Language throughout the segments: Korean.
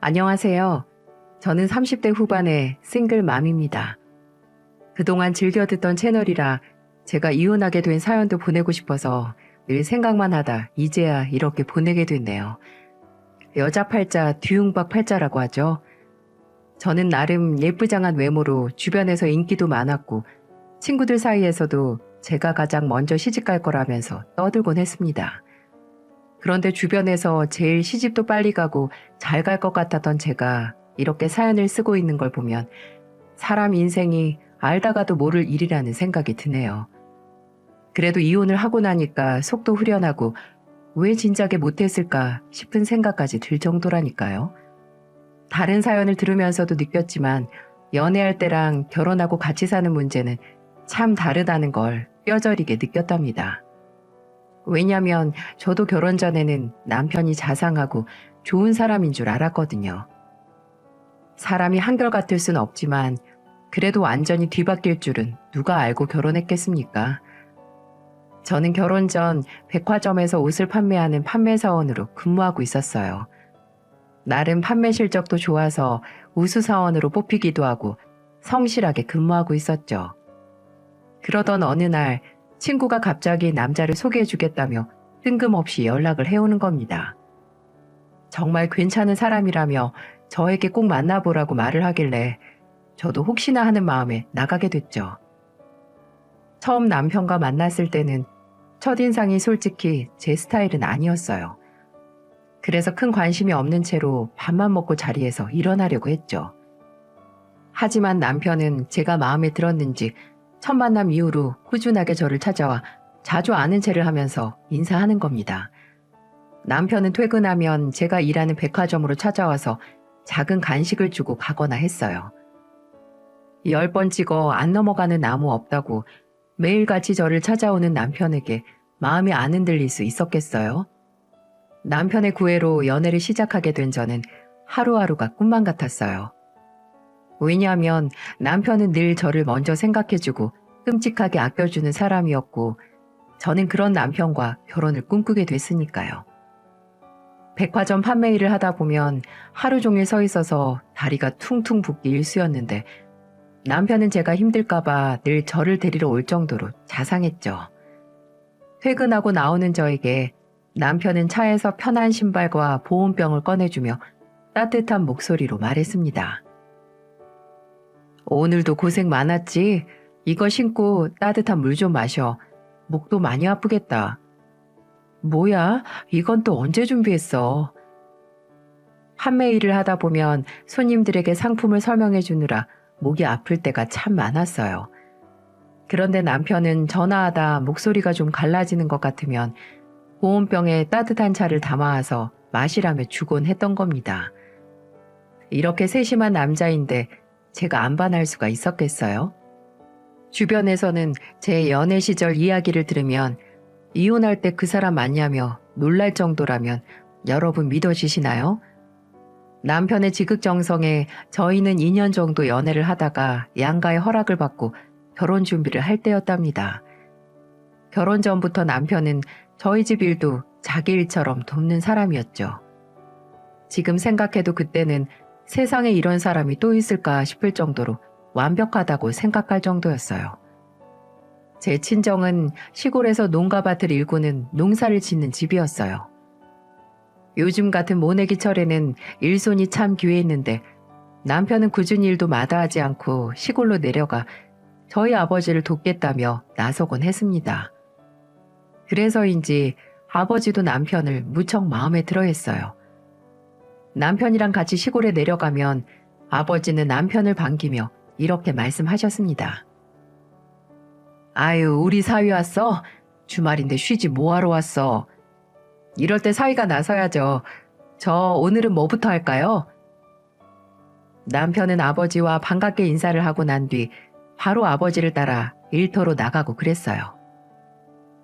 안녕하세요. 저는 30대 후반의 싱글맘입니다. 그동안 즐겨 듣던 채널이라 제가 이혼하게 된 사연도 보내고 싶어서 늘 생각만 하다 이제야 이렇게 보내게 됐네요. 여자 팔자 뒤웅박 팔자라고 하죠. 저는 나름 예쁘장한 외모로 주변에서 인기도 많았고 친구들 사이에서도 제가 가장 먼저 시집갈 거라면서 떠들곤 했습니다. 그런데 주변에서 제일 시집도 빨리 가고 잘 갈 것 같았던 제가 이렇게 사연을 쓰고 있는 걸 보면 사람 인생이 알다가도 모를 일이라는 생각이 드네요. 그래도 이혼을 하고 나니까 속도 후련하고 왜 진작에 못했을까 싶은 생각까지 들 정도라니까요. 다른 사연을 들으면서도 느꼈지만 연애할 때랑 결혼하고 같이 사는 문제는 참 다르다는 걸 뼈저리게 느꼈답니다. 왜냐면 저도 결혼 전에는 남편이 자상하고 좋은 사람인 줄 알았거든요. 사람이 한결같을 순 없지만 그래도 완전히 뒤바뀔 줄은 누가 알고 결혼했겠습니까? 저는 결혼 전 백화점에서 옷을 판매하는 판매사원으로 근무하고 있었어요. 나름 판매 실적도 좋아서 우수사원으로 뽑히기도 하고 성실하게 근무하고 있었죠. 그러던 어느 날 친구가 갑자기 남자를 소개해주겠다며 뜬금없이 연락을 해오는 겁니다. 정말 괜찮은 사람이라며 저에게 꼭 만나보라고 말을 하길래 저도 혹시나 하는 마음에 나가게 됐죠. 처음 남편과 만났을 때는 첫인상이 솔직히 제 스타일은 아니었어요. 그래서 큰 관심이 없는 채로 밥만 먹고 자리에서 일어나려고 했죠. 하지만 남편은 제가 마음에 들었는지 첫 만남 이후로 꾸준하게 저를 찾아와 자주 아는 체를 하면서 인사하는 겁니다. 남편은 퇴근하면 제가 일하는 백화점으로 찾아와서 작은 간식을 주고 가거나 했어요. 10번 찍어 안 넘어가는 나무 없다고 매일같이 저를 찾아오는 남편에게 마음이 안 흔들릴 수 있었겠어요? 남편의 구애로 연애를 시작하게 된 저는 하루하루가 꿈만 같았어요. 왜냐하면 남편은 늘 저를 먼저 생각해주고 끔찍하게 아껴주는 사람이었고 저는 그런 남편과 결혼을 꿈꾸게 됐으니까요. 백화점 판매 일을 하다 보면 하루 종일 서 있어서 다리가 퉁퉁 붓기 일쑤였는데 남편은 제가 힘들까봐 늘 저를 데리러 올 정도로 자상했죠. 퇴근하고 나오는 저에게 남편은 차에서 편한 신발과 보온병을 꺼내주며 따뜻한 목소리로 말했습니다. 오늘도 고생 많았지? 이거 신고 따뜻한 물 좀 마셔. 목도 많이 아프겠다. 뭐야? 이건 또 언제 준비했어? 판매 일을 하다 보면 손님들에게 상품을 설명해 주느라 목이 아플 때가 참 많았어요. 그런데 남편은 전화하다 목소리가 좀 갈라지는 것 같으면 보온병에 따뜻한 차를 담아와서 마시라며 주곤 했던 겁니다. 이렇게 세심한 남자인데 제가 안 반할 수가 있었겠어요? 주변에서는 제 연애 시절 이야기를 들으면 이혼할 때 그 사람 맞냐며 놀랄 정도라면 여러분 믿어지시나요? 남편의 지극정성에 저희는 2년 정도 연애를 하다가 양가의 허락을 받고 결혼 준비를 할 때였답니다. 결혼 전부터 남편은 저희 집 일도 자기 일처럼 돕는 사람이었죠. 지금 생각해도 그때는 세상에 이런 사람이 또 있을까 싶을 정도로 완벽하다고 생각할 정도였어요. 제 친정은 시골에서 농가밭을 일구는 농사를 짓는 집이었어요. 요즘 같은 모내기철에는 일손이 참 귀했는데 남편은 굳은 일도 마다하지 않고 시골로 내려가 저희 아버지를 돕겠다며 나서곤 했습니다. 그래서인지 아버지도 남편을 무척 마음에 들어 했어요. 남편이랑 같이 시골에 내려가면 아버지는 남편을 반기며 이렇게 말씀하셨습니다. 아유, 우리 사위 왔어? 주말인데 쉬지 뭐하러 왔어? 이럴 때 사위가 나서야죠. 저 오늘은 뭐부터 할까요? 남편은 아버지와 반갑게 인사를 하고 난 뒤 바로 아버지를 따라 일터로 나가고 그랬어요.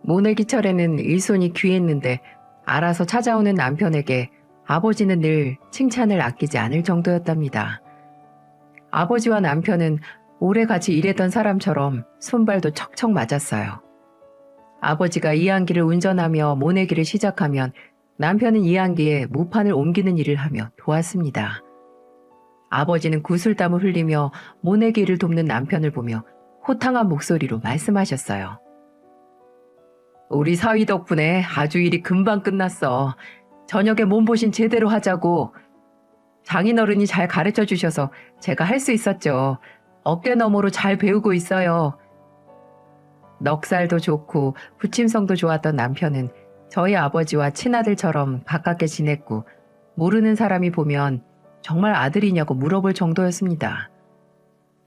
모내기철에는 일손이 귀했는데 알아서 찾아오는 남편에게 아버지는 늘 칭찬을 아끼지 않을 정도였답니다. 아버지와 남편은 오래 같이 일했던 사람처럼 손발도 척척 맞았어요. 아버지가 이항기를 운전하며 모내기를 시작하면 남편은 이항기에 모판을 옮기는 일을 하며 도왔습니다. 아버지는 구슬땀을 흘리며 모내기 일을 돕는 남편을 보며 호탕한 목소리로 말씀하셨어요. 우리 사위 덕분에 아주 일이 금방 끝났어. 저녁에 몸보신 제대로 하자고. 장인어른이 잘 가르쳐 주셔서 제가 할 수 있었죠. 어깨너머로 잘 배우고 있어요. 넉살도 좋고 부침성도 좋았던 남편은 저희 아버지와 친아들처럼 가깝게 지냈고 모르는 사람이 보면 정말 아들이냐고 물어볼 정도였습니다.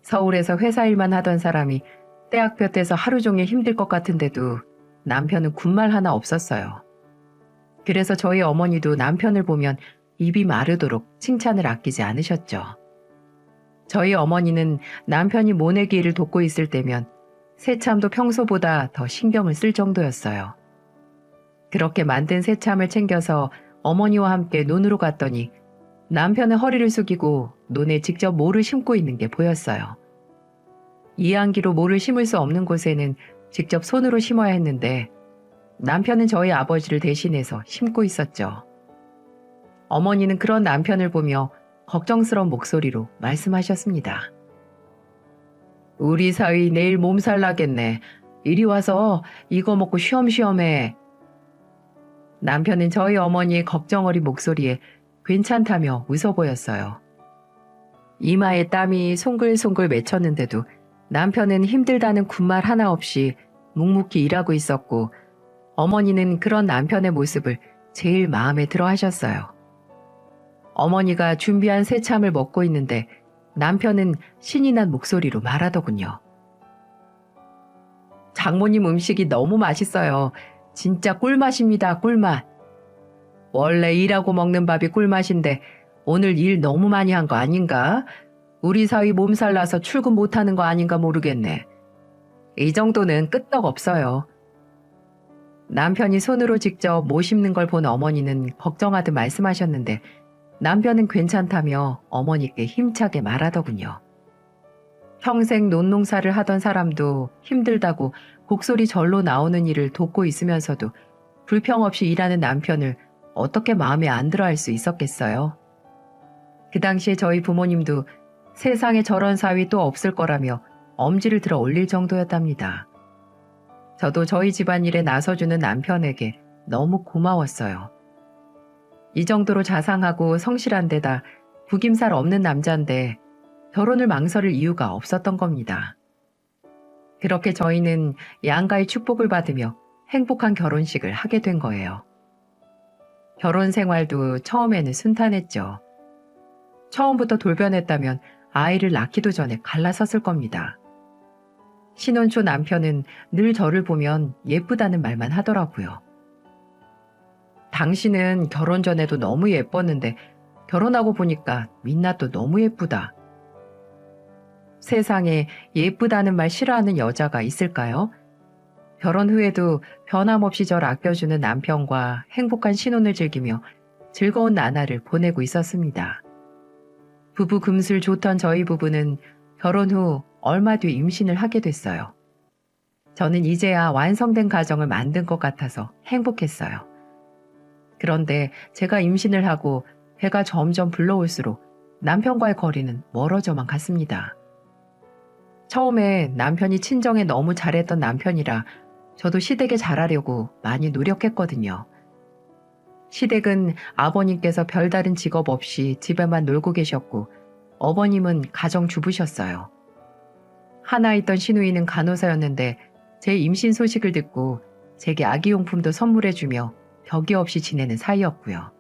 서울에서 회사 일만 하던 사람이 대학교 때서 하루 종일 힘들 것 같은데도 남편은 군말 하나 없었어요. 그래서 저희 어머니도 남편을 보면 입이 마르도록 칭찬을 아끼지 않으셨죠. 저희 어머니는 남편이 모내기 일을 돕고 있을 때면 새참도 평소보다 더 신경을 쓸 정도였어요. 그렇게 만든 새참을 챙겨서 어머니와 함께 논으로 갔더니 남편은 허리를 숙이고 논에 직접 모를 심고 있는 게 보였어요. 이안기로 모를 심을 수 없는 곳에는 직접 손으로 심어야 했는데 남편은 저희 아버지를 대신해서 심고 있었죠. 어머니는 그런 남편을 보며 걱정스러운 목소리로 말씀하셨습니다. 우리 사위 내일 몸살 나겠네. 이리 와서 이거 먹고 쉬엄쉬엄 해. 남편은 저희 어머니의 걱정 어린 목소리에 괜찮다며 웃어 보였어요. 이마에 땀이 송글송글 맺혔는데도 남편은 힘들다는 군말 하나 없이 묵묵히 일하고 있었고 어머니는 그런 남편의 모습을 제일 마음에 들어 하셨어요. 어머니가 준비한 새참을 먹고 있는데 남편은 신이 난 목소리로 말하더군요. 장모님 음식이 너무 맛있어요. 진짜 꿀맛입니다, 꿀맛. 원래 일하고 먹는 밥이 꿀맛인데 오늘 일 너무 많이 한 거 아닌가? 우리 사위 몸살 나서 출근 못하는 거 아닌가 모르겠네. 이 정도는 끄떡 없어요. 남편이 손으로 직접 모 심는 걸 본 어머니는 걱정하듯 말씀하셨는데 남편은 괜찮다며 어머니께 힘차게 말하더군요. 평생 논농사를 하던 사람도 힘들다고 곡소리 절로 나오는 일을 돕고 있으면서도 불평 없이 일하는 남편을 어떻게 마음에 안 들어 할 수 있었겠어요? 그 당시에 저희 부모님도 세상에 저런 사위 또 없을 거라며 엄지를 들어 올릴 정도였답니다. 저도 저희 집안일에 나서주는 남편에게 너무 고마웠어요. 이 정도로 자상하고 성실한 데다 구김살 없는 남자인데 결혼을 망설일 이유가 없었던 겁니다. 그렇게 저희는 양가의 축복을 받으며 행복한 결혼식을 하게 된 거예요. 결혼 생활도 처음에는 순탄했죠. 처음부터 돌변했다면 아이를 낳기도 전에 갈라섰을 겁니다. 신혼 초 남편은 늘 저를 보면 예쁘다는 말만 하더라고요. 당신은 결혼 전에도 너무 예뻤는데 결혼하고 보니까 민낯도 너무 예쁘다. 세상에 예쁘다는 말 싫어하는 여자가 있을까요? 결혼 후에도 변함없이 저를 아껴주는 남편과 행복한 신혼을 즐기며 즐거운 나날을 보내고 있었습니다. 부부 금슬 좋던 저희 부부는 결혼 후 얼마 뒤 임신을 하게 됐어요. 저는 이제야 완성된 가정을 만든 것 같아서 행복했어요. 그런데 제가 임신을 하고 배가 점점 불러올수록 남편과의 거리는 멀어져만 갔습니다. 처음에 남편이 친정에 너무 잘했던 남편이라 저도 시댁에 잘하려고 많이 노력했거든요. 시댁은 아버님께서 별다른 직업 없이 집에만 놀고 계셨고 어머님은 가정주부셨어요. 하나 있던 시누이는 간호사였는데 제 임신 소식을 듣고 제게 아기용품도 선물해주며 벽이 없이 지내는 사이였고요.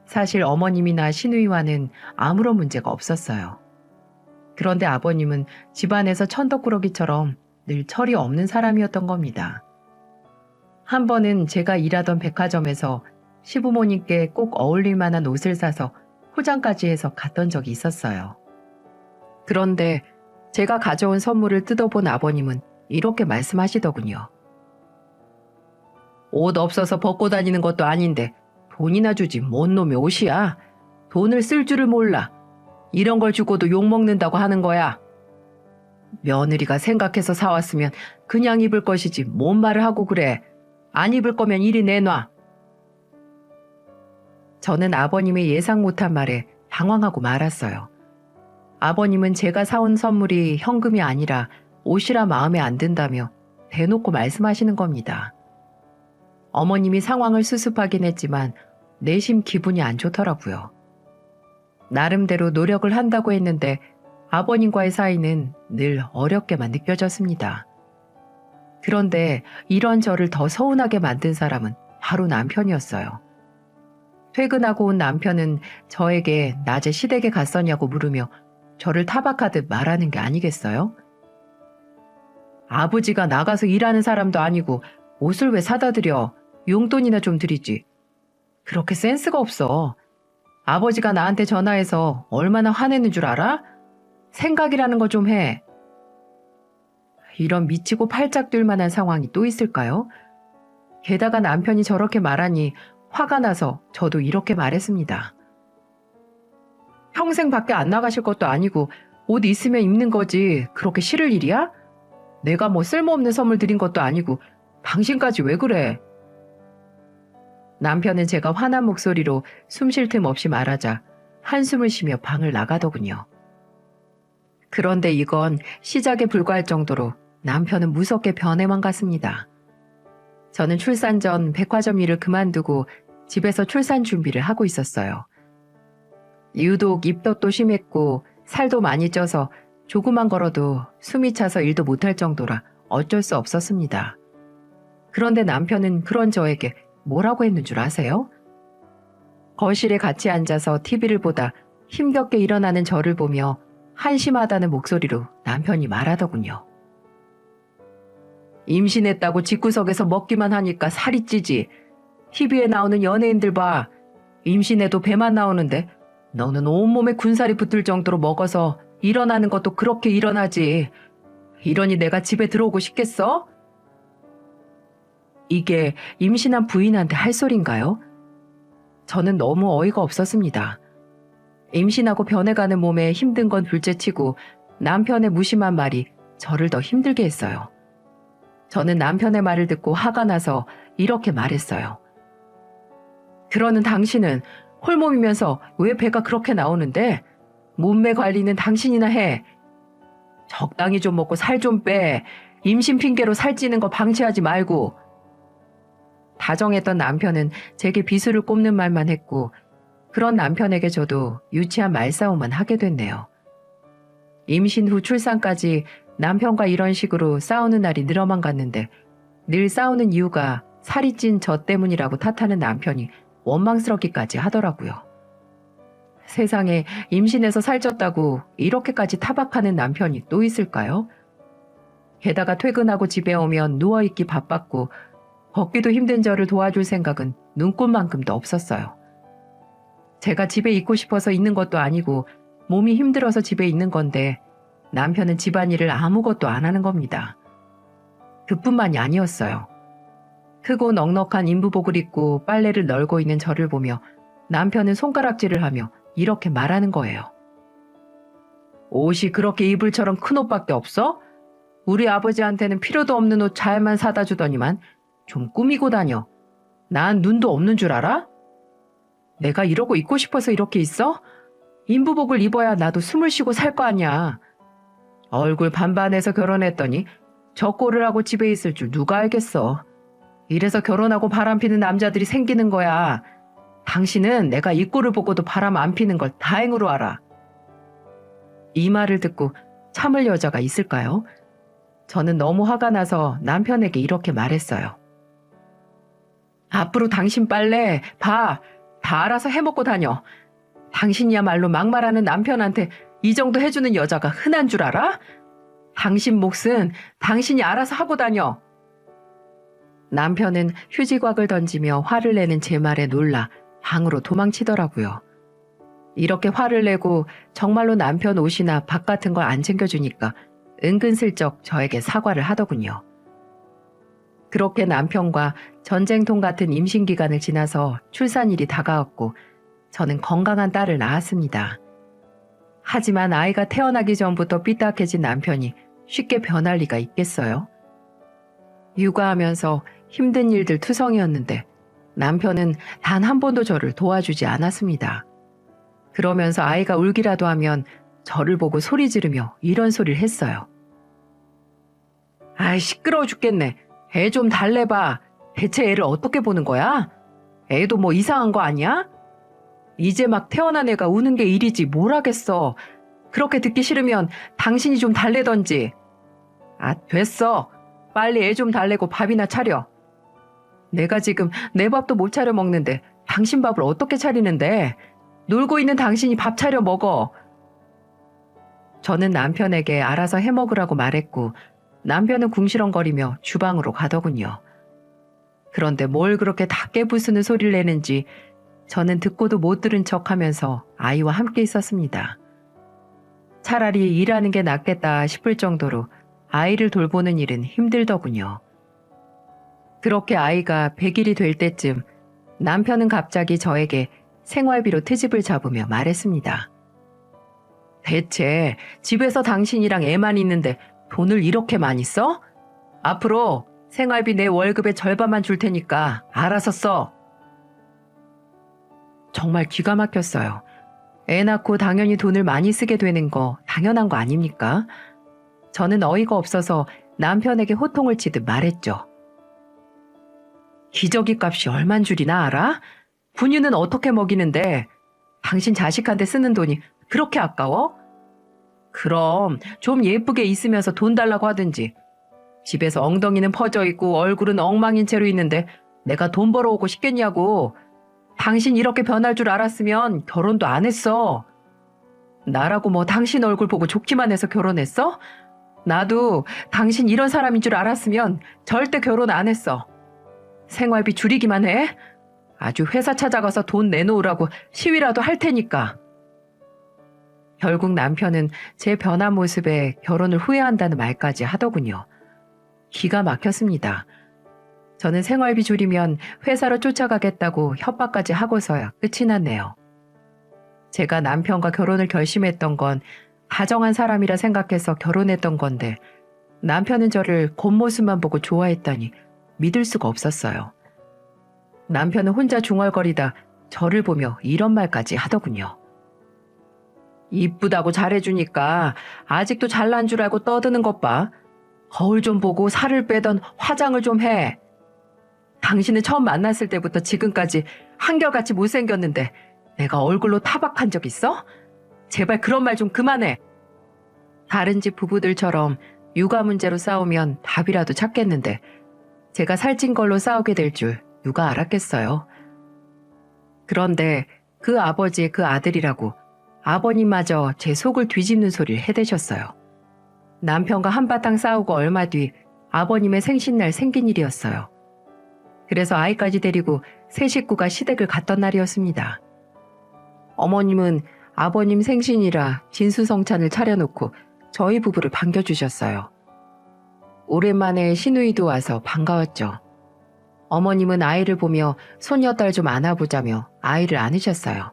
사실 어머님이나 시누이와는 아무런 문제가 없었어요. 그런데 아버님은 집안에서 천덕꾸러기처럼 늘 철이 없는 사람이었던 겁니다. 한 번은 제가 일하던 백화점에서 시부모님께 꼭 어울릴 만한 옷을 사서 포장까지 해서 갔던 적이 있었어요. 그런데 제가 가져온 선물을 뜯어본 아버님은 이렇게 말씀하시더군요. 옷 없어서 벗고 다니는 것도 아닌데 돈이나 주지 뭔 놈의 옷이야. 돈을 쓸 줄을 몰라. 이런 걸 주고도 욕먹는다고 하는 거야. 며느리가 생각해서 사왔으면 그냥 입을 것이지 뭔 말을 하고 그래. 안 입을 거면 이리 내놔. 저는 아버님의 예상 못한 말에 당황하고 말았어요. 아버님은 제가 사온 선물이 현금이 아니라 옷이라 마음에 안 든다며 대놓고 말씀하시는 겁니다. 어머님이 상황을 수습하긴 했지만 내심 기분이 안 좋더라고요. 나름대로 노력을 한다고 했는데 아버님과의 사이는 늘 어렵게만 느껴졌습니다. 그런데 이런 저를 더 서운하게 만든 사람은 바로 남편이었어요. 퇴근하고 온 남편은 저에게 낮에 시댁에 갔었냐고 물으며 저를 타박하듯 말하는 게 아니겠어요? 아버지가 나가서 일하는 사람도 아니고 옷을 왜 사다 드려? 용돈이나 좀 드리지. 그렇게 센스가 없어. 아버지가 나한테 전화해서 얼마나 화내는 줄 알아? 생각이라는 거 좀 해. 이런 미치고 팔짝 뛸 만한 상황이 또 있을까요? 게다가 남편이 저렇게 말하니 화가 나서 저도 이렇게 말했습니다. 평생 밖에 안 나가실 것도 아니고 옷 있으면 입는 거지 그렇게 싫을 일이야? 내가 뭐 쓸모없는 선물 드린 것도 아니고 당신까지 왜 그래? 남편은 제가 화난 목소리로 숨 쉴 틈 없이 말하자 한숨을 쉬며 방을 나가더군요. 그런데 이건 시작에 불과할 정도로 남편은 무섭게 변해만 갔습니다. 저는 출산 전 백화점 일을 그만두고 집에서 출산 준비를 하고 있었어요. 유독 입덧도 심했고 살도 많이 쪄서 조금만 걸어도 숨이 차서 일도 못할 정도라 어쩔 수 없었습니다. 그런데 남편은 그런 저에게 뭐라고 했는 줄 아세요? 거실에 같이 앉아서 TV를 보다 힘겹게 일어나는 저를 보며 한심하다는 목소리로 남편이 말하더군요. 임신했다고 집구석에서 먹기만 하니까 살이 찌지. TV에 나오는 연예인들 봐. 임신해도 배만 나오는데 너는 온몸에 군살이 붙을 정도로 먹어서 일어나는 것도 그렇게 일어나지. 이러니 내가 집에 들어오고 싶겠어? 이게 임신한 부인한테 할 소린가요? 저는 너무 어이가 없었습니다. 임신하고 변해가는 몸에 힘든 건 둘째치고 남편의 무심한 말이 저를 더 힘들게 했어요. 저는 남편의 말을 듣고 화가 나서 이렇게 말했어요. 그러는 당신은 홀몸이면서 왜 배가 그렇게 나오는데? 몸매 관리는 당신이나 해. 적당히 좀 먹고 살 좀 빼. 임신 핑계로 살찌는 거 방치하지 말고. 다정했던 남편은 제게 비수를 꼽는 말만 했고 그런 남편에게 저도 유치한 말싸움만 하게 됐네요. 임신 후 출산까지 남편과 이런 식으로 싸우는 날이 늘어만 갔는데 늘 싸우는 이유가 살이 찐 저 때문이라고 탓하는 남편이 원망스럽기까지 하더라고요. 세상에 임신해서 살쪘다고 이렇게까지 타박하는 남편이 또 있을까요? 게다가 퇴근하고 집에 오면 누워있기 바빴고 걷기도 힘든 저를 도와줄 생각은 눈꼽만큼도 없었어요. 제가 집에 있고 싶어서 있는 것도 아니고 몸이 힘들어서 집에 있는 건데 남편은 집안일을 아무것도 안 하는 겁니다. 그뿐만이 아니었어요. 크고 넉넉한 인부복을 입고 빨래를 널고 있는 저를 보며 남편은 손가락질을 하며 이렇게 말하는 거예요. 옷이 그렇게 이불처럼 큰 옷밖에 없어? 우리 아버지한테는 필요도 없는 옷 잘만 사다 주더니만 좀 꾸미고 다녀. 난 눈도 없는 줄 알아? 내가 이러고 있고 싶어서 이렇게 있어? 인부복을 입어야 나도 숨을 쉬고 살 거 아니야. 얼굴 반반해서 결혼했더니 저 꼴을 하고 집에 있을 줄 누가 알겠어. 이래서 결혼하고 바람 피는 남자들이 생기는 거야. 당신은 내가 이 꼴을 보고도 바람 안 피는 걸 다행으로 알아. 이 말을 듣고 참을 여자가 있을까요? 저는 너무 화가 나서 남편에게 이렇게 말했어요. 앞으로 당신 빨래 봐. 다 알아서 해먹고 다녀. 당신이야말로 막말하는 남편한테 이 정도 해주는 여자가 흔한 줄 알아? 당신 몫은 당신이 알아서 하고 다녀. 남편은 휴지곽을 던지며 화를 내는 제 말에 놀라 방으로 도망치더라고요. 이렇게 화를 내고 정말로 남편 옷이나 밥 같은 걸 안 챙겨주니까 은근슬쩍 저에게 사과를 하더군요. 그렇게 남편과 전쟁통 같은 임신 기간을 지나서 출산일이 다가왔고 저는 건강한 딸을 낳았습니다. 하지만 아이가 태어나기 전부터 삐딱해진 남편이 쉽게 변할 리가 있겠어요? 육아하면서 힘든 일들 투성이었는데 남편은 단 한 번도 저를 도와주지 않았습니다. 그러면서 아이가 울기라도 하면 저를 보고 소리 지르며 이런 소리를 했어요. 아이, 시끄러워 죽겠네. 애 좀 달래봐. 대체 애를 어떻게 보는 거야? 애도 뭐 이상한 거 아니야? 이제 막 태어난 애가 우는 게 일이지 뭘 하겠어. 그렇게 듣기 싫으면 당신이 좀 달래던지. 아, 됐어. 빨리 애 좀 달래고 밥이나 차려. 내가 지금 내 밥도 못 차려 먹는데 당신 밥을 어떻게 차리는데? 놀고 있는 당신이 밥 차려 먹어. 저는 남편에게 알아서 해 먹으라고 말했고 남편은 궁시렁거리며 주방으로 가더군요. 그런데 뭘 그렇게 다 깨부수는 소리를 내는지 저는 듣고도 못 들은 척하면서 아이와 함께 있었습니다. 차라리 일하는 게 낫겠다 싶을 정도로 아이를 돌보는 일은 힘들더군요. 그렇게 아이가 100일이 될 때쯤 남편은 갑자기 저에게 생활비로 트집을 잡으며 말했습니다. 대체 집에서 당신이랑 애만 있는데 돈을 이렇게 많이 써? 앞으로 생활비 내 월급의 절반만 줄 테니까 알아서 써. 정말 기가 막혔어요. 애 낳고 당연히 돈을 많이 쓰게 되는 거 당연한 거 아닙니까? 저는 어이가 없어서 남편에게 호통을 치듯 말했죠. 기저귀 값이 얼만 줄이나 알아? 분유는 어떻게 먹이는데 당신 자식한테 쓰는 돈이 그렇게 아까워? 그럼 좀 예쁘게 있으면서 돈 달라고 하든지. 집에서 엉덩이는 퍼져 있고 얼굴은 엉망인 채로 있는데 내가 돈 벌어오고 싶겠냐고. 당신 이렇게 변할 줄 알았으면 결혼도 안 했어. 나라고 뭐 당신 얼굴 보고 좋기만 해서 결혼했어? 나도 당신 이런 사람인 줄 알았으면 절대 결혼 안 했어. 생활비 줄이기만 해? 아주 회사 찾아가서 돈 내놓으라고 시위라도 할 테니까. 결국 남편은 제 변한 모습에 결혼을 후회한다는 말까지 하더군요. 기가 막혔습니다. 저는 생활비 줄이면 회사로 쫓아가겠다고 협박까지 하고서야 끝이 났네요. 제가 남편과 결혼을 결심했던 건 다정한 사람이라 생각해서 결혼했던 건데 남편은 저를 겉모습만 보고 좋아했다니 믿을 수가 없었어요. 남편은 혼자 중얼거리다 저를 보며 이런 말까지 하더군요. 이쁘다고 잘해주니까 아직도 잘난 줄 알고 떠드는 것 봐. 거울 좀 보고 살을 빼던 화장을 좀 해. 당신은 처음 만났을 때부터 지금까지 한결같이 못생겼는데 내가 얼굴로 타박한 적 있어? 제발 그런 말 좀 그만해. 다른 집 부부들처럼 육아 문제로 싸우면 답이라도 찾겠는데 제가 살찐 걸로 싸우게 될 줄 누가 알았겠어요. 그런데 그 아버지의 그 아들이라고 아버님마저 제 속을 뒤집는 소리를 해대셨어요. 남편과 한바탕 싸우고 얼마 뒤 아버님의 생신날 생긴 일이었어요. 그래서 아이까지 데리고 세 식구가 시댁을 갔던 날이었습니다. 어머님은 아버님 생신이라 진수성찬을 차려놓고 저희 부부를 반겨주셨어요. 오랜만에 시누이도 와서 반가웠죠. 어머님은 아이를 보며 손녀딸 좀 안아보자며 아이를 안으셨어요.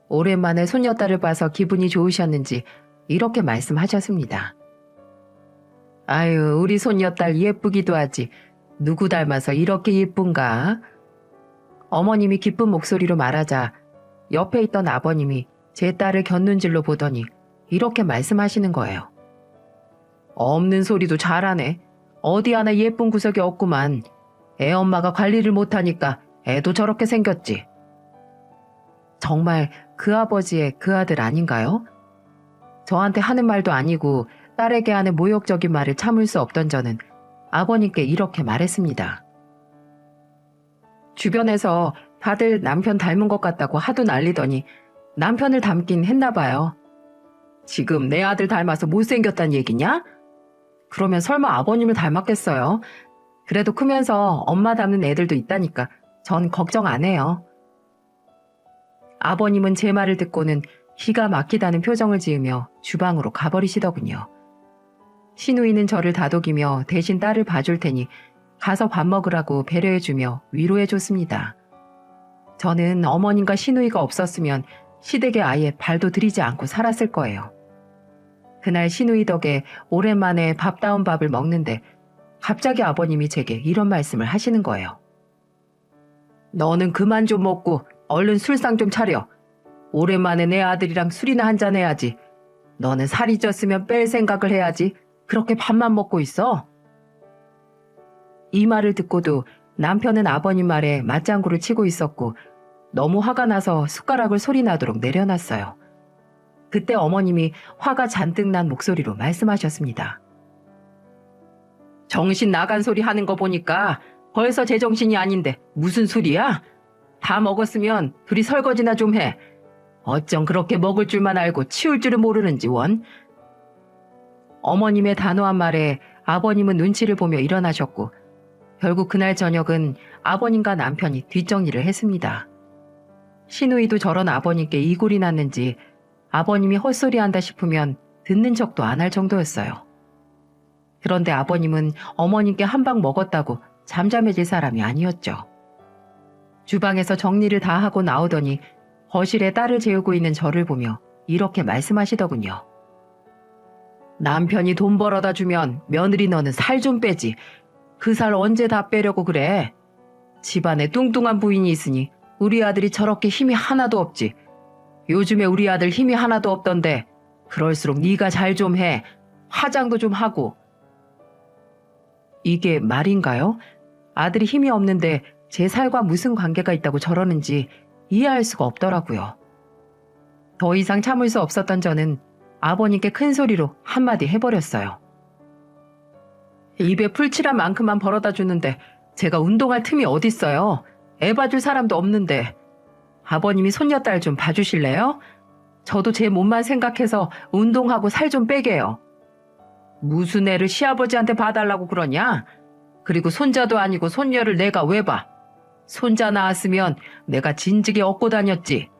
오랜만에 손녀딸을 봐서 기분이 좋으셨는지 이렇게 말씀하셨습니다. 아유, 우리 손녀딸 예쁘기도 하지. 누구 닮아서 이렇게 예쁜가? 어머님이 기쁜 목소리로 말하자 옆에 있던 아버님이 제 딸을 곁눈질로 보더니 이렇게 말씀하시는 거예요. 없는 소리도 잘하네. 어디 하나 예쁜 구석이 없구만. 애 엄마가 관리를 못하니까 애도 저렇게 생겼지. 정말 그 아버지의 그 아들 아닌가요? 저한테 하는 말도 아니고 딸에게 하는 모욕적인 말을 참을 수 없던 저는 아버님께 이렇게 말했습니다. 주변에서 다들 남편 닮은 것 같다고 하도 난리더니 남편을 닮긴 했나 봐요. 지금 내 아들 닮아서 못생겼단 얘기냐? 그러면 설마 아버님을 닮았겠어요? 그래도 크면서 엄마 닮는 애들도 있다니까 전 걱정 안 해요. 아버님은 제 말을 듣고는 기가 막히다는 표정을 지으며 주방으로 가버리시더군요. 시누이는 저를 다독이며 대신 딸을 봐줄 테니 가서 밥 먹으라고 배려해주며 위로해줬습니다. 저는 어머님과 시누이가 없었으면 시댁에 아예 발도 들이지 않고 살았을 거예요. 그날 시누이 덕에 오랜만에 밥다운 밥을 먹는데 갑자기 아버님이 제게 이런 말씀을 하시는 거예요. 너는 그만 좀 먹고 얼른 술상 좀 차려. 오랜만에 내 아들이랑 술이나 한잔 해야지. 너는 살이 쪘으면 뺄 생각을 해야지. 그렇게 밥만 먹고 있어? 이 말을 듣고도 남편은 아버님 말에 맞장구를 치고 있었고 너무 화가 나서 숟가락을 소리나도록 내려놨어요. 그때 어머님이 화가 잔뜩 난 목소리로 말씀하셨습니다. 정신 나간 소리 하는 거 보니까 벌써 제정신이 아닌데 무슨 술이야? 다 먹었으면 둘이 설거지나 좀 해. 어쩜 그렇게 먹을 줄만 알고 치울 줄을 모르는지 원. 어머님의 단호한 말에 아버님은 눈치를 보며 일어나셨고 결국 그날 저녁은 아버님과 남편이 뒷정리를 했습니다. 시누이도 저런 아버님께 이골이 났는지 아버님이 헛소리한다 싶으면 듣는 척도 안 할 정도였어요. 그런데 아버님은 어머님께 한 방 먹었다고 잠잠해질 사람이 아니었죠. 주방에서 정리를 다 하고 나오더니 거실에 딸을 재우고 있는 저를 보며 이렇게 말씀하시더군요. 남편이 돈 벌어다 주면 며느리 너는 살 좀 빼지. 그 살 언제 다 빼려고 그래. 집안에 뚱뚱한 부인이 있으니 우리 아들이 저렇게 힘이 하나도 없지. 요즘에 우리 아들 힘이 하나도 없던데 그럴수록 네가 잘 좀 해. 화장도 좀 하고. 이게 말인가요? 아들이 힘이 없는데 제 살과 무슨 관계가 있다고 저러는지 이해할 수가 없더라고요. 더 이상 참을 수 없었던 저는 아버님께 큰 소리로 한마디 해버렸어요. 입에 풀칠한 만큼만 벌어다 주는데 제가 운동할 틈이 어딨어요. 애 봐줄 사람도 없는데. 아버님이 손녀딸 좀 봐주실래요? 저도 제 몸만 생각해서 운동하고 살 좀 빼게요. 무슨 애를 시아버지한테 봐달라고 그러냐? 그리고 손자도 아니고 손녀를 내가 왜 봐? 손자 낳았으면 내가 진즉에 얻고 다녔지.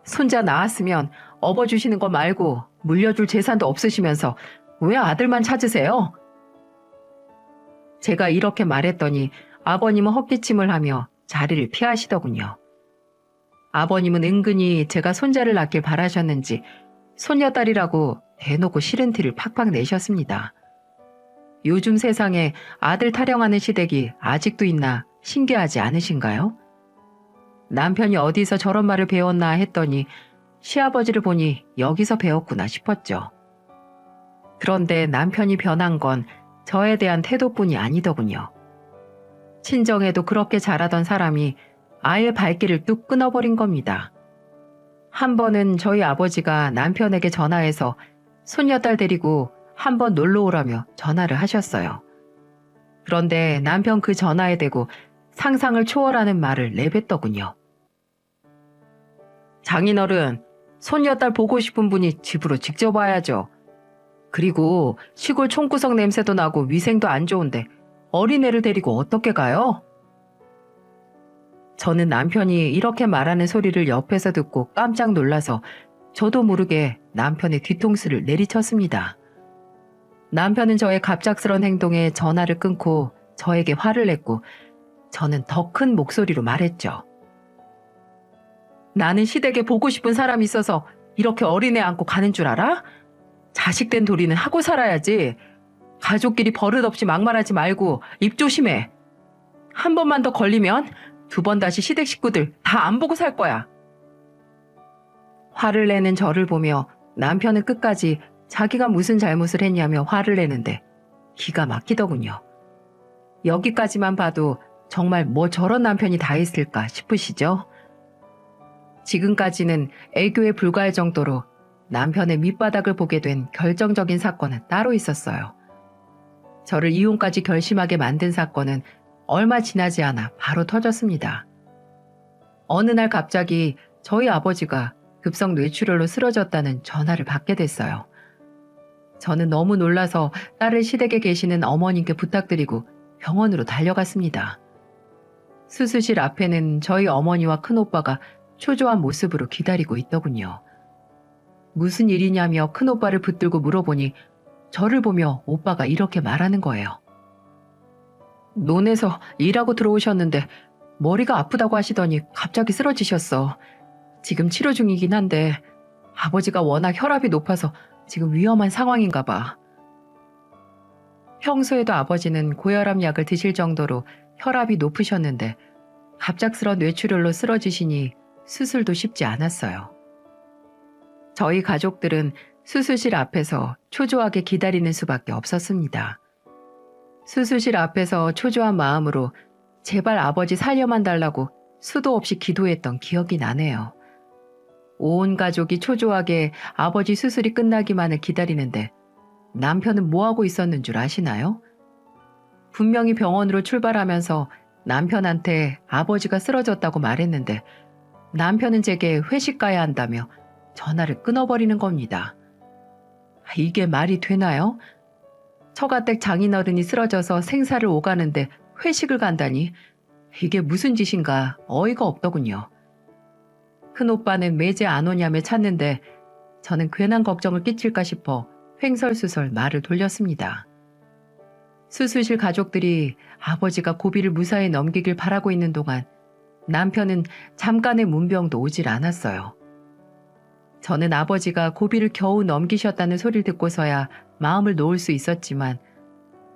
손자 낳았으면 업어주시는 거 말고 물려줄 재산도 없으시면서 왜 아들만 찾으세요? 제가 이렇게 말했더니 아버님은 헛기침을 하며 자리를 피하시더군요. 아버님은 은근히 제가 손자를 낳길 바라셨는지 손녀딸이라고 대놓고 싫은 티를 팍팍 내셨습니다. 요즘 세상에 아들 타령하는 시댁이 아직도 있나 신기하지 않으신가요? 남편이 어디서 저런 말을 배웠나 했더니 시아버지를 보니 여기서 배웠구나 싶었죠. 그런데 남편이 변한 건 저에 대한 태도뿐이 아니더군요. 친정에도 그렇게 잘하던 사람이 아예 발길을 뚝 끊어버린 겁니다. 한 번은 저희 아버지가 남편에게 전화해서 손녀딸 데리고 한번 놀러 오라며 전화를 하셨어요. 그런데 남편 그 전화에 대고 상상을 초월하는 말을 내뱉더군요. 장인어른, 손녀딸 보고 싶은 분이 집으로 직접 와야죠. 그리고 시골 총구석 냄새도 나고 위생도 안 좋은데 어린애를 데리고 어떻게 가요? 저는 남편이 이렇게 말하는 소리를 옆에서 듣고 깜짝 놀라서 저도 모르게 남편의 뒤통수를 내리쳤습니다. 남편은 저의 갑작스런 행동에 전화를 끊고 저에게 화를 냈고 저는 더 큰 목소리로 말했죠. 나는 시댁에 보고 싶은 사람이 있어서 이렇게 어린애 안고 가는 줄 알아? 자식된 도리는 하고 살아야지. 가족끼리 버릇없이 막말하지 말고 입 조심해. 한 번만 더 걸리면 2번 다시 시댁 식구들 다 안 보고 살 거야. 화를 내는 저를 보며 남편은 끝까지 자기가 무슨 잘못을 했냐며 화를 내는데 기가 막히더군요. 여기까지만 봐도 정말 뭐 저런 남편이 다 있을까 싶으시죠? 지금까지는 애교에 불과할 정도로 남편의 밑바닥을 보게 된 결정적인 사건은 따로 있었어요. 저를 이혼까지 결심하게 만든 사건은 얼마 지나지 않아 바로 터졌습니다. 어느 날 갑자기 저희 아버지가 급성 뇌출혈로 쓰러졌다는 전화를 받게 됐어요. 저는 너무 놀라서 딸을 시댁에 계시는 어머님께 부탁드리고 병원으로 달려갔습니다. 수술실 앞에는 저희 어머니와 큰오빠가 초조한 모습으로 기다리고 있더군요. 무슨 일이냐며 큰오빠를 붙들고 물어보니 저를 보며 오빠가 이렇게 말하는 거예요. 논에서 일하고 들어오셨는데 머리가 아프다고 하시더니 갑자기 쓰러지셨어. 지금 치료 중이긴 한데 아버지가 워낙 혈압이 높아서 지금 위험한 상황인가 봐. 평소에도 아버지는 고혈압 약을 드실 정도로 혈압이 높으셨는데 갑작스런 뇌출혈로 쓰러지시니 수술도 쉽지 않았어요. 저희 가족들은 수술실 앞에서 초조하게 기다리는 수밖에 없었습니다. 수술실 앞에서 초조한 마음으로 제발 아버지 살려만 달라고 수도 없이 기도했던 기억이 나네요. 온 가족이 초조하게 아버지 수술이 끝나기만을 기다리는데 남편은 뭐하고 있었는 줄 아시나요? 분명히 병원으로 출발하면서 남편한테 아버지가 쓰러졌다고 말했는데 남편은 제게 회식 가야 한다며 전화를 끊어버리는 겁니다. 이게 말이 되나요? 처가댁 장인어른이 쓰러져서 생사를 오가는데 회식을 간다니 이게 무슨 짓인가 어이가 없더군요. 큰오빠는 매제 안 오냐며 찾는데 저는 괜한 걱정을 끼칠까 싶어 횡설수설 말을 돌렸습니다. 수술실 가족들이 아버지가 고비를 무사히 넘기길 바라고 있는 동안 남편은 잠깐의 문병도 오질 않았어요. 저는 아버지가 고비를 겨우 넘기셨다는 소리를 듣고서야 마음을 놓을 수 있었지만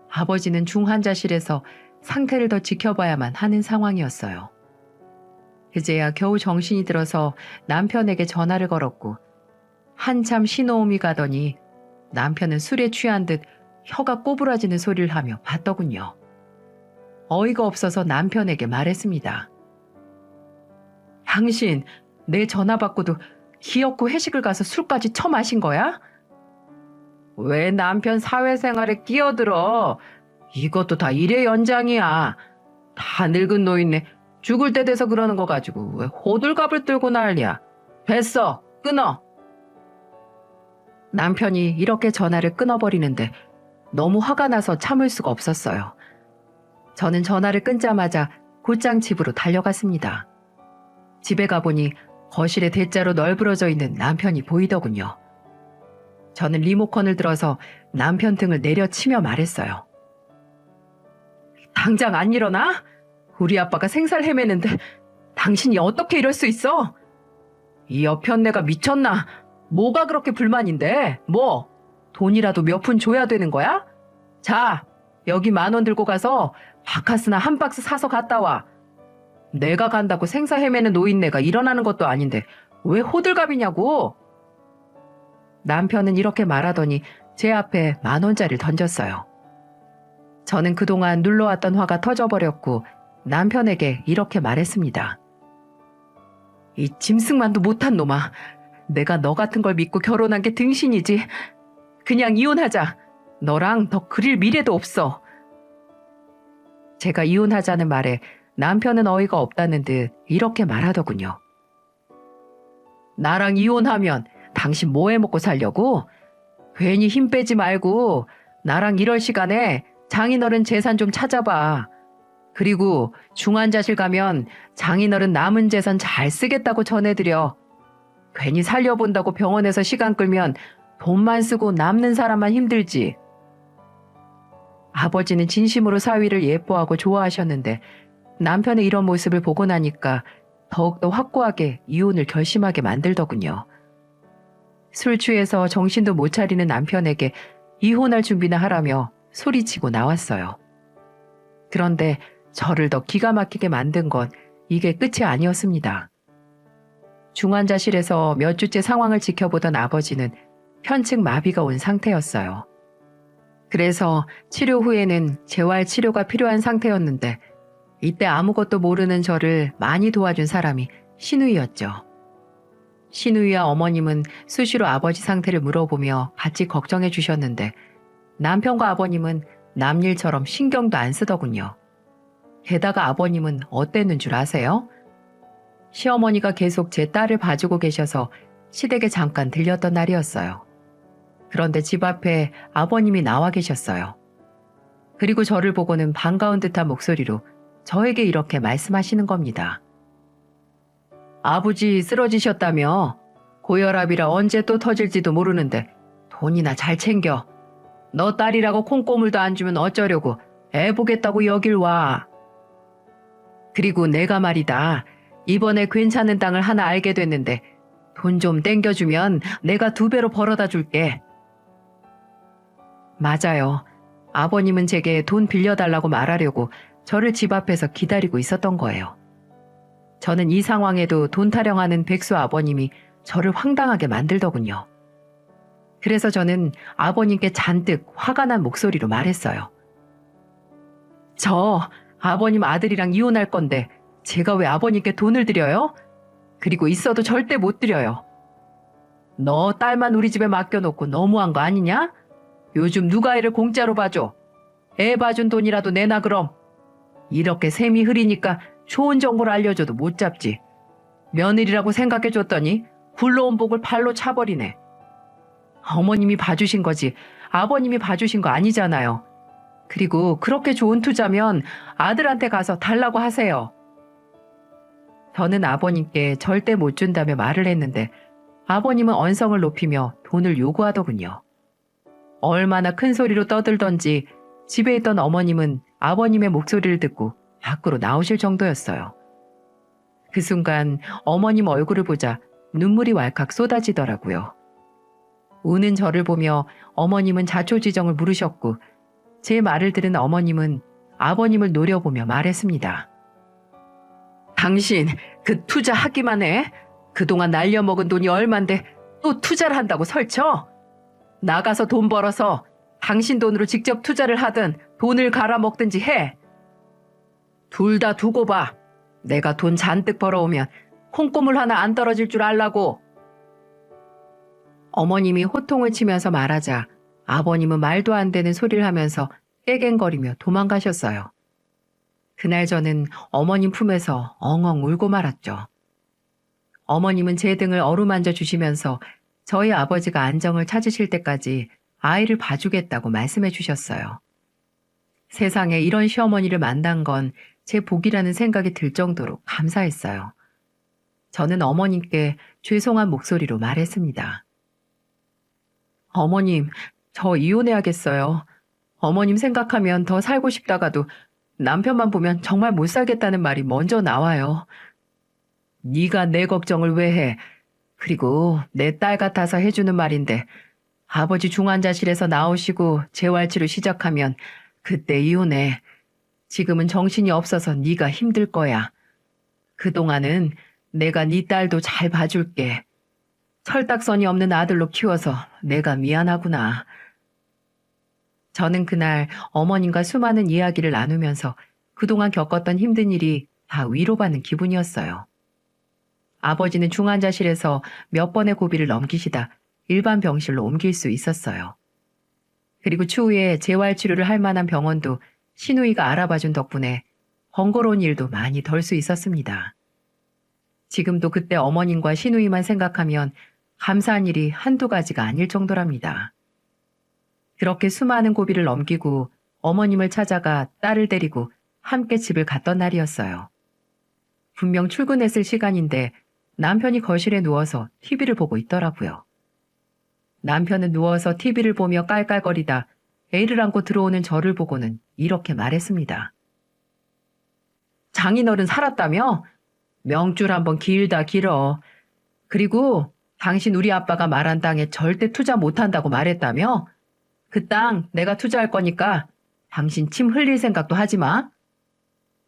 아버지는 중환자실에서 상태를 더 지켜봐야만 하는 상황이었어요. 그제야 겨우 정신이 들어서 남편에게 전화를 걸었고 한참 신호음이 가더니 남편은 술에 취한 듯 혀가 꼬부라지는 소리를 하며 봤더군요. 어이가 없어서 남편에게 말했습니다. 당신 내 전화 받고도 기어코 회식을 가서 술까지 처마신 거야? 왜 남편 사회생활에 끼어들어? 이것도 다 일의 연장이야. 다 늙은 노인네 죽을 때 돼서 그러는 거 가지고 왜 호들갑을 들고 난리야. 됐어, 끊어. 남편이 이렇게 전화를 끊어버리는데 너무 화가 나서 참을 수가 없었어요. 저는 전화를 끊자마자 곧장 집으로 달려갔습니다. 집에 가보니 거실에 대자로 널브러져 있는 남편이 보이더군요. 저는 리모컨을 들어서 남편 등을 내려치며 말했어요. 당장 안 일어나? 우리 아빠가 생사를 헤매는데 당신이 어떻게 이럴 수 있어? 이 여편네가 미쳤나? 뭐가 그렇게 불만인데? 뭐? 돈이라도 몇 푼 줘야 되는 거야? 자, 여기 10,000원 들고 가서 바카스나 한 박스 사서 갔다 와. 내가 간다고 생사 헤매는 노인네가 일어나는 것도 아닌데 왜 호들갑이냐고. 남편은 이렇게 말하더니 제 앞에 10,000원짜리를 던졌어요. 저는 그동안 눌러왔던 화가 터져버렸고 남편에게 이렇게 말했습니다. 이 짐승만도 못한 놈아. 내가 너 같은 걸 믿고 결혼한 게 등신이지. 그냥 이혼하자. 너랑 더 그릴 미래도 없어. 제가 이혼하자는 말에 남편은 어이가 없다는 듯 이렇게 말하더군요. 나랑 이혼하면 당신 뭐 해먹고 살려고? 괜히 힘 빼지 말고 나랑 이럴 시간에 장인어른 재산 좀 찾아봐. 그리고 중환자실 가면 장인어른 남은 재산 잘 쓰겠다고 전해드려. 괜히 살려본다고 병원에서 시간 끌면 돈만 쓰고 남는 사람만 힘들지. 아버지는 진심으로 사위를 예뻐하고 좋아하셨는데 남편의 이런 모습을 보고 나니까 더욱더 확고하게 이혼을 결심하게 만들더군요. 술 취해서 정신도 못 차리는 남편에게 이혼할 준비나 하라며 소리치고 나왔어요. 그런데 저를 더 기가 막히게 만든 건 이게 끝이 아니었습니다. 중환자실에서 몇 주째 상황을 지켜보던 아버지는 편측 마비가 온 상태였어요. 그래서 치료 후에는 재활 치료가 필요한 상태였는데 이때 아무것도 모르는 저를 많이 도와준 사람이 신우이였죠. 신우이와 어머님은 수시로 아버지 상태를 물어보며 같이 걱정해 주셨는데 남편과 아버님은 남일처럼 신경도 안 쓰더군요. 게다가 아버님은 어땠는 줄 아세요? 시어머니가 계속 제 딸을 봐주고 계셔서 시댁에 잠깐 들렸던 날이었어요. 그런데 집 앞에 아버님이 나와 계셨어요. 그리고 저를 보고는 반가운 듯한 목소리로 저에게 이렇게 말씀하시는 겁니다. 아버지 쓰러지셨다며? 고혈압이라 언제 또 터질지도 모르는데 돈이나 잘 챙겨. 너 딸이라고 콩고물도 안 주면 어쩌려고 애 보겠다고 여길 와. 그리고 내가 말이다. 이번에 괜찮은 땅을 하나 알게 됐는데 돈 좀 땡겨주면 내가 2배로 벌어다 줄게. 맞아요. 아버님은 제게 돈 빌려달라고 말하려고 저를 집 앞에서 기다리고 있었던 거예요. 저는 이 상황에도 돈 타령하는 백수 아버님이 저를 황당하게 만들더군요. 그래서 저는 아버님께 잔뜩 화가 난 목소리로 말했어요. 저 아버님 아들이랑 이혼할 건데 제가 왜 아버님께 돈을 드려요? 그리고 있어도 절대 못 드려요. 너 딸만 우리 집에 맡겨놓고 너무한 거 아니냐? 요즘 누가 애를 공짜로 봐줘. 애 봐준 돈이라도 내놔 그럼. 이렇게 셈이 흐리니까 좋은 정보를 알려줘도 못 잡지. 며느리라고 생각해줬더니 굴러온 복을 발로 차버리네. 어머님이 봐주신 거지 아버님이 봐주신 거 아니잖아요. 그리고 그렇게 좋은 투자면 아들한테 가서 달라고 하세요. 저는 아버님께 절대 못 준다며 말을 했는데 아버님은 언성을 높이며 돈을 요구하더군요. 얼마나 큰 소리로 떠들던지 집에 있던 어머님은 아버님의 목소리를 듣고 밖으로 나오실 정도였어요. 그 순간 어머님 얼굴을 보자 눈물이 왈칵 쏟아지더라고요. 우는 저를 보며 어머님은 자초지정을 물으셨고 제 말을 들은 어머님은 아버님을 노려보며 말했습니다. 당신 그 투자하기만 해? 그동안 날려먹은 돈이 얼만데 또 투자를 한다고 설쳐? 나가서 돈 벌어서 당신 돈으로 직접 투자를 하든 돈을 갈아먹든지 해. 둘 다 두고 봐. 내가 돈 잔뜩 벌어오면 콩고물 하나 안 떨어질 줄 알라고. 어머님이 호통을 치면서 말하자 아버님은 말도 안 되는 소리를 하면서 깨갱거리며 도망가셨어요. 그날 저는 어머님 품에서 엉엉 울고 말았죠. 어머님은 제 등을 어루만져 주시면서 저희 아버지가 안정을 찾으실 때까지 아이를 봐주겠다고 말씀해 주셨어요. 세상에 이런 시어머니를 만난 건 제 복이라는 생각이 들 정도로 감사했어요. 저는 어머님께 죄송한 목소리로 말했습니다. 어머님, 저 이혼해야겠어요. 어머님 생각하면 더 살고 싶다가도 남편만 보면 정말 못 살겠다는 말이 먼저 나와요. 네가 내 걱정을 왜 해? 그리고 내 딸 같아서 해주는 말인데 아버지 중환자실에서 나오시고 재활치료 시작하면 그때 이혼해. 지금은 정신이 없어서 네가 힘들 거야. 그동안은 내가 네 딸도 잘 봐줄게. 철딱선이 없는 아들로 키워서 내가 미안하구나. 저는 그날 어머님과 수많은 이야기를 나누면서 그동안 겪었던 힘든 일이 다 위로받는 기분이었어요. 아버지는 중환자실에서 몇 번의 고비를 넘기시다 일반 병실로 옮길 수 있었어요. 그리고 추후에 재활치료를 할 만한 병원도 시누이가 알아봐준 덕분에 번거로운 일도 많이 덜 수 있었습니다. 지금도 그때 어머님과 시누이만 생각하면 감사한 일이 한두 가지가 아닐 정도랍니다. 그렇게 수많은 고비를 넘기고 어머님을 찾아가 딸을 데리고 함께 집을 갔던 날이었어요. 분명 출근했을 시간인데 남편이 거실에 누워서 TV를 보고 있더라고요. 남편은 누워서 TV를 보며 깔깔거리다 애를 안고 들어오는 저를 보고는 이렇게 말했습니다. 장인어른 살았다며? 명줄 한번 길다 길어. 그리고 당신 우리 아빠가 말한 땅에 절대 투자 못한다고 말했다며? 그 땅 내가 투자할 거니까 당신 침 흘릴 생각도 하지 마.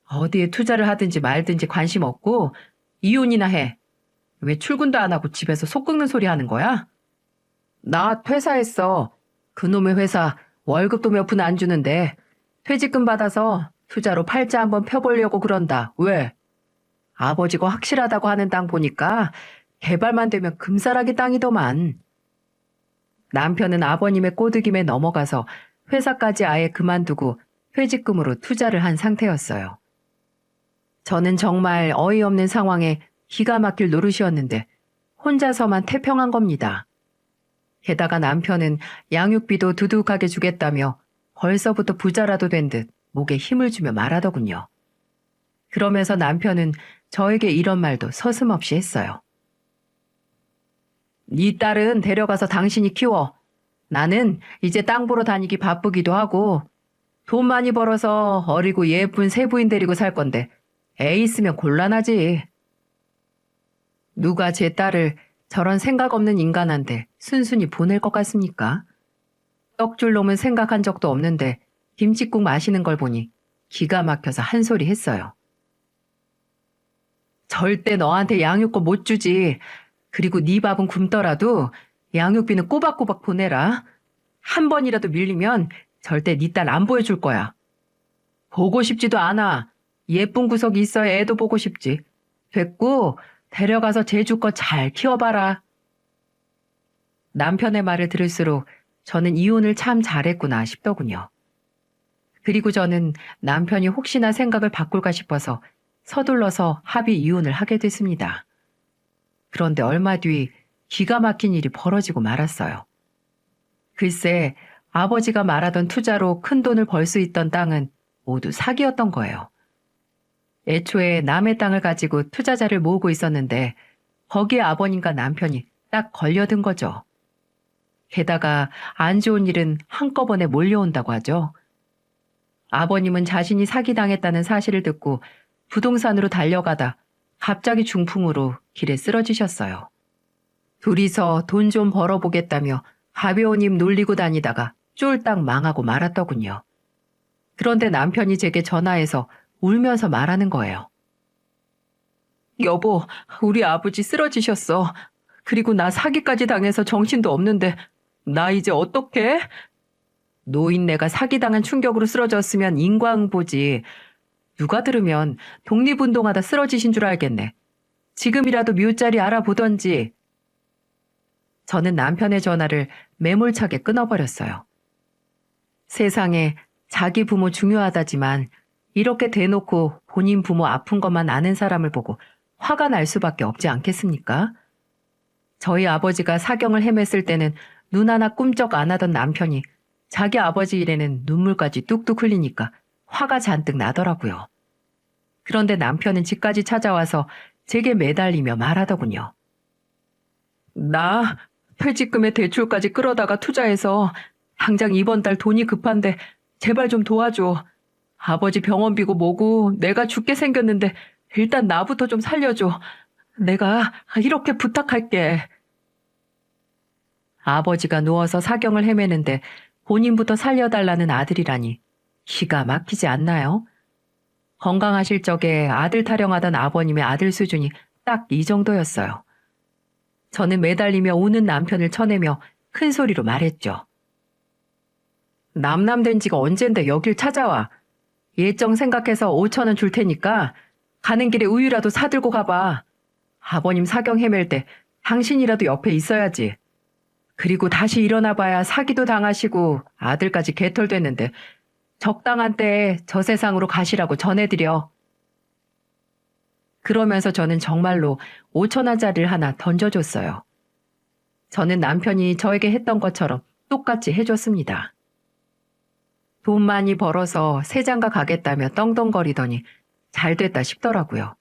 어디에 투자를 하든지 말든지 관심 없고 이혼이나 해. 왜 출근도 안 하고 집에서 속 끓는 소리 하는 거야? 나 퇴사했어. 그놈의 회사 월급도 몇 푼 안 주는데 퇴직금 받아서 투자로 팔자 한번 펴보려고 그런다. 왜? 아버지가 확실하다고 하는 땅 보니까 개발만 되면 금싸라기 땅이더만. 남편은 아버님의 꼬드김에 넘어가서 회사까지 아예 그만두고 퇴직금으로 투자를 한 상태였어요. 저는 정말 어이없는 상황에 기가 막힐 노릇이었는데 혼자서만 태평한 겁니다. 게다가 남편은 양육비도 두둑하게 주겠다며 벌써부터 부자라도 된 듯 목에 힘을 주며 말하더군요. 그러면서 남편은 저에게 이런 말도 서슴없이 했어요. 네 딸은 데려가서 당신이 키워. 나는 이제 땅 보러 다니기 바쁘기도 하고 돈 많이 벌어서 어리고 예쁜 세부인 데리고 살 건데 애 있으면 곤란하지. 누가 제 딸을 저런 생각 없는 인간한테 순순히 보낼 것 같습니까? 떡줄 놈은 생각한 적도 없는데 김칫국 마시는 걸 보니 기가 막혀서 한 소리 했어요. 절대 너한테 양육권 못 주지. 그리고 네 밥은 굶더라도 양육비는 꼬박꼬박 보내라. 한 번이라도 밀리면 절대 네 딸 안 보여줄 거야. 보고 싶지도 않아. 예쁜 구석이 있어야 애도 보고 싶지. 됐고, 데려가서 제주껏 잘 키워봐라. 남편의 말을 들을수록 저는 이혼을 참 잘했구나 싶더군요. 그리고 저는 남편이 혹시나 생각을 바꿀까 싶어서 서둘러서 합의 이혼을 하게 됐습니다. 그런데 얼마 뒤 기가 막힌 일이 벌어지고 말았어요. 글쎄, 아버지가 말하던 투자로 큰 돈을 벌 수 있던 땅은 모두 사기였던 거예요. 애초에 남의 땅을 가지고 투자자를 모으고 있었는데 거기에 아버님과 남편이 딱 걸려든 거죠. 게다가 안 좋은 일은 한꺼번에 몰려온다고 하죠. 아버님은 자신이 사기당했다는 사실을 듣고 부동산으로 달려가다 갑자기 중풍으로 길에 쓰러지셨어요. 둘이서 돈 좀 벌어보겠다며 가벼운 입 놀리고 다니다가 쫄딱 망하고 말았더군요. 그런데 남편이 제게 전화해서 울면서 말하는 거예요. 여보, 우리 아버지 쓰러지셨어. 그리고 나 사기까지 당해서 정신도 없는데 나 이제 어떡해? 노인네가 사기당한 충격으로 쓰러졌으면 인과응보지. 누가 들으면 독립운동하다 쓰러지신 줄 알겠네. 지금이라도 묘자리 알아보던지. 저는 남편의 전화를 매몰차게 끊어버렸어요. 세상에 자기 부모 중요하다지만 이렇게 대놓고 본인 부모 아픈 것만 아는 사람을 보고 화가 날 수밖에 없지 않겠습니까? 저희 아버지가 사경을 헤맸을 때는 눈 하나 꿈쩍 안 하던 남편이 자기 아버지 일에는 눈물까지 뚝뚝 흘리니까 화가 잔뜩 나더라고요. 그런데 남편은 집까지 찾아와서 제게 매달리며 말하더군요. 나 퇴직금에 대출까지 끌어다가 투자해서 당장 이번 달 돈이 급한데 제발 좀 도와줘. 아버지 병원비고 뭐고 내가 죽게 생겼는데 일단 나부터 좀 살려줘. 내가 이렇게 부탁할게. 아버지가 누워서 사경을 헤매는데 본인부터 살려달라는 아들이라니 기가 막히지 않나요? 건강하실 적에 아들 타령하던 아버님의 아들 수준이 딱 이 정도였어요. 저는 매달리며 우는 남편을 쳐내며 큰 소리로 말했죠. 남남된 지가 언젠데 여길 찾아와. 예정 생각해서 5,000원 줄 테니까 가는 길에 우유라도 사들고 가봐. 아버님 사경 헤맬 때 당신이라도 옆에 있어야지. 그리고 다시 일어나봐야 사기도 당하시고 아들까지 개털됐는데 적당한 때에 저 세상으로 가시라고 전해드려. 그러면서 저는 정말로 5,000원짜리를 하나 던져줬어요. 저는 남편이 저에게 했던 것처럼 똑같이 해줬습니다. 돈 많이 벌어서 새장가 가겠다며 떵떵거리더니 잘 됐다 싶더라고요.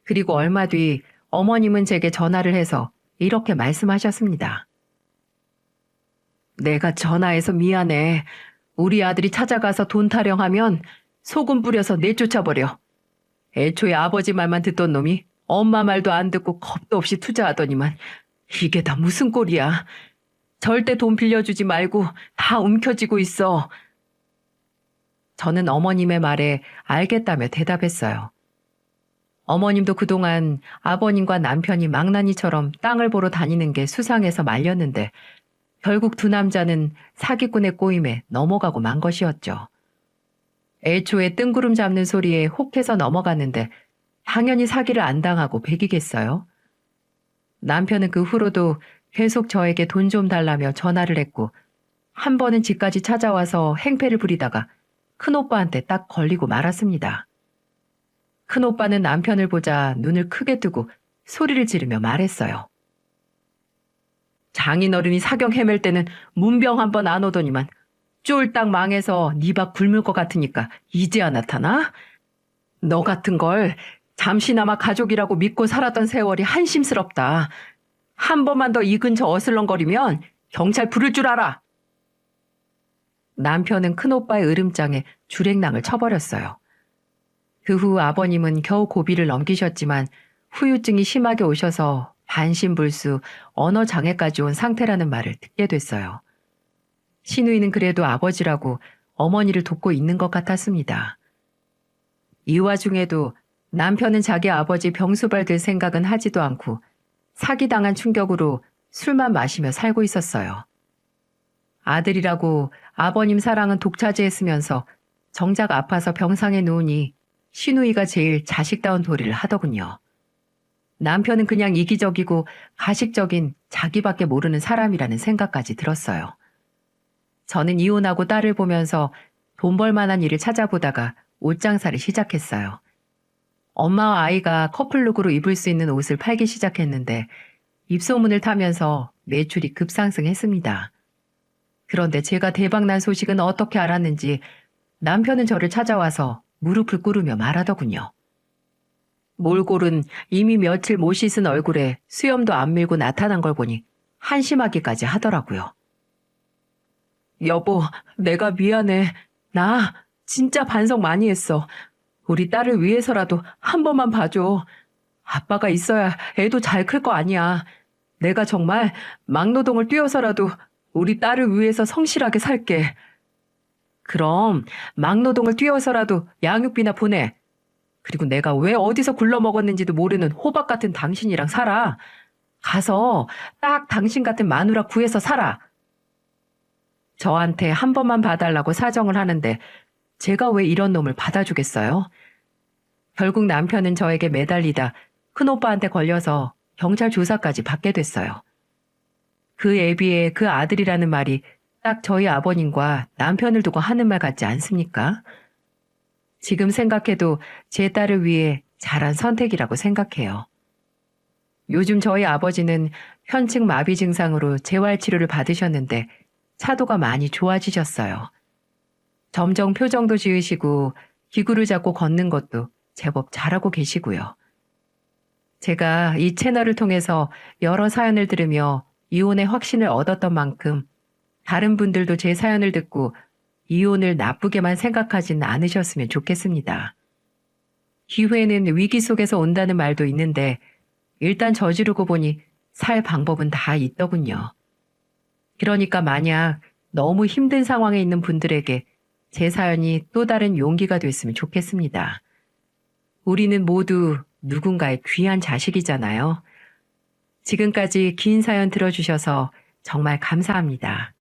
그리고 얼마 뒤 어머님은 제게 전화를 해서 이렇게 말씀하셨습니다. 내가 전화해서 미안해. 우리 아들이 찾아가서 돈 타령하면 소금 뿌려서 내쫓아버려. 애초에 아버지 말만 듣던 놈이 엄마 말도 안 듣고 겁도 없이 투자하더니만 이게 다 무슨 꼴이야. 절대 돈 빌려주지 말고 다 움켜쥐고 있어. 저는 어머님의 말에 알겠다며 대답했어요. 어머님도 그동안 아버님과 남편이 망나니처럼 땅을 보러 다니는 게 수상해서 말렸는데 결국 두 남자는 사기꾼의 꼬임에 넘어가고 만 것이었죠. 애초에 뜬구름 잡는 소리에 혹해서 넘어갔는데 당연히 사기를 안 당하고 배기겠어요. 남편은 그 후로도 계속 저에게 돈 좀 달라며 전화를 했고 한 번은 집까지 찾아와서 행패를 부리다가 큰오빠한테 딱 걸리고 말았습니다. 큰오빠는 남편을 보자 눈을 크게 뜨고 소리를 지르며 말했어요. 장인어른이 사경 헤맬 때는 문병 한 번 안 오더니만 쫄딱 망해서 네 밥 굶을 것 같으니까 이제야 나타나? 너 같은 걸 잠시나마 가족이라고 믿고 살았던 세월이 한심스럽다. 한 번만 더 이 근처 어슬렁거리면 경찰 부를 줄 알아. 남편은 큰오빠의 으름장에 주랭랑을 쳐버렸어요. 그 후 아버님은 겨우 고비를 넘기셨지만 후유증이 심하게 오셔서 반신불수 언어장애까지 온 상태라는 말을 듣게 됐어요. 시누이는 그래도 아버지라고 어머니를 돕고 있는 것 같았습니다. 이 와중에도 남편은 자기 아버지 병수발 들 생각은 하지도 않고 사기당한 충격으로 술만 마시며 살고 있었어요. 아들이라고 아버님 사랑은 독차지했으면서 정작 아파서 병상에 누우니 시누이가 제일 자식다운 도리를 하더군요. 남편은 그냥 이기적이고 가식적인 자기밖에 모르는 사람이라는 생각까지 들었어요. 저는 이혼하고 딸을 보면서 돈 벌 만한 일을 찾아보다가 옷장사를 시작했어요. 엄마와 아이가 커플룩으로 입을 수 있는 옷을 팔기 시작했는데 입소문을 타면서 매출이 급상승했습니다. 그런데 제가 대박난 소식은 어떻게 알았는지 남편은 저를 찾아와서 무릎을 꿇으며 말하더군요. 몰골은 이미 며칠 못 씻은 얼굴에 수염도 안 밀고 나타난 걸 보니 한심하기까지 하더라고요. 여보, 내가 미안해. 나 진짜 반성 많이 했어. 우리 딸을 위해서라도 한 번만 봐줘. 아빠가 있어야 애도 잘 클 거 아니야. 내가 정말 막노동을 뛰어서라도 우리 딸을 위해서 성실하게 살게. 그럼 막노동을 뛰어서라도 양육비나 보내. 그리고 내가 왜 어디서 굴러먹었는지도 모르는 호박 같은 당신이랑 살아. 가서 딱 당신 같은 마누라 구해서 살아. 저한테 한 번만 봐달라고 사정을 하는데 제가 왜 이런 놈을 받아주겠어요? 결국 남편은 저에게 매달리다 큰오빠한테 걸려서 경찰 조사까지 받게 됐어요. 그 애비에 그 아들이라는 말이 딱 저희 아버님과 남편을 두고 하는 말 같지 않습니까? 지금 생각해도 제 딸을 위해 잘한 선택이라고 생각해요. 요즘 저희 아버지는 현층 마비 증상으로 재활치료를 받으셨는데 차도가 많이 좋아지셨어요. 점점 표정도 지으시고 기구를 잡고 걷는 것도 제법 잘하고 계시고요. 제가 이 채널을 통해서 여러 사연을 들으며 이혼의 확신을 얻었던 만큼 다른 분들도 제 사연을 듣고 이혼을 나쁘게만 생각하지는 않으셨으면 좋겠습니다. 기회는 위기 속에서 온다는 말도 있는데 일단 저지르고 보니 살 방법은 다 있더군요. 그러니까 만약 너무 힘든 상황에 있는 분들에게 제 사연이 또 다른 용기가 됐으면 좋겠습니다. 우리는 모두 누군가의 귀한 자식이잖아요. 지금까지 긴 사연 들어주셔서 정말 감사합니다.